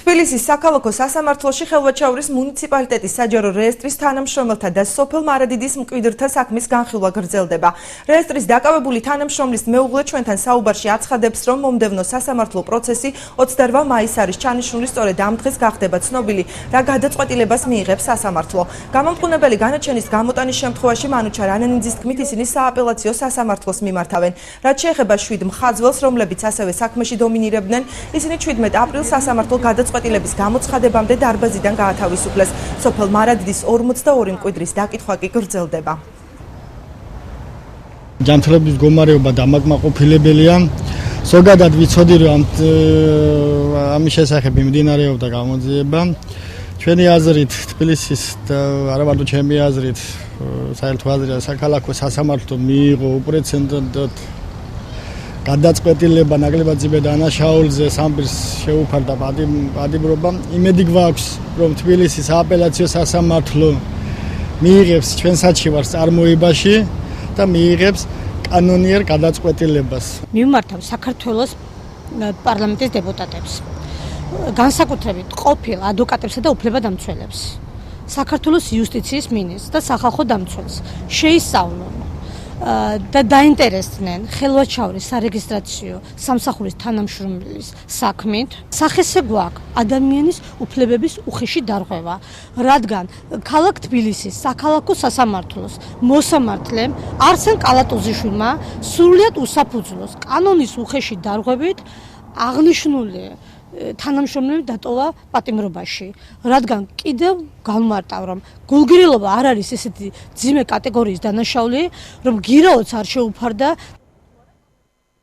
თბილისის საქალაქო სასამართლოში ხელვაჩაურის მუნიციპალიტეტის საჯარო რეესტრის თანამშრომელთა და სოფელ მარადიდის მკვიდრთა საქმის განხილვა გრძელდება. რეესტრის დაკავებული თანამშრომლის მეუღლე ჩვენთან საუბარში აცხადებს, რომ მომდევნო სასამართლო პროცესი 28 მაისს არის ჩანიშნული, სწორედ ამ დღეს გახდება ცნობილი, რა გადაწყვეტილებას მიიღებს სასამართლო. გამომტყუნებელი განაჩენის გამოტანის შემთხვევაში მანუჩარ ანანიძის თქმით, ისინი სააპელაციო სასამართლოს მიმართავენ. რაც შეეხება 7 მხატველს, რომლებიც ასევე საქმეში დომინირებდნენ, ისინი 17 აპრილს სასამართლო გადაწყვეტილების გამოცხადებამდე დარბაზიდან გაათავისუფლეს. სოფელ მარადიდის 42 მკვიდრის დაკითხვა კი გრძელდება. ჯანმრთელობის მდგომარეობა დამაკმაყოფილებელია. ზოგადად ვიცოდი, რომ ამის შესახებ მიმდინარეობდა გამოძიება. ჩვენი აზრით, თბილისის და არა მარტო ჩემი აზრით, საერთო აზრია, საქალაქო სასამართლო მიიღო უპრეცედენტოდ გადაწყვეტილება ნაკლებად დანაშაულზე სამბირს შეუფარდა პატიმრობა. იმედი გვაქვს, რომ თბილისის აპელაციო სასამართლო მიიღებს ჩვენ საჩივარს წარმოებაში და მიიღებს კანონიერ გადაწყვეტილებას. მივმართავ საქართველოს პარლამენტის დეპუტატებს, განსაკუთრებით ყოფილ ადვოკატებსა და უფლებადამცველებს, საქართველოს იუსტიციის მინისტრს და სახალხო დამცველს შეისწავლონ და დაინტერესდნენ ხელვაჩაურის სარეგისტრაციო სამსახურის თანამშრომლის საქმით. სახესე გვაქვს ადამიანის უფლებების უხეში დარღვევა, რადგან ქალაქ თბილისის საქალაქო სასამართლოს მოსამართლემ არსენ კალატოზიშვილმა სრულიად უსაფუძვლოს კანონის უხეში დარღვევით აღნიშნული თანამშრომლები დატოვა პატიმრობაში, რადგან კიდევ განმარტავ, რომ გულგრილობა არ არის ესეთი ძიმე კატეგორიის დანაშაული, რომ გირაოც არ შეუფარდა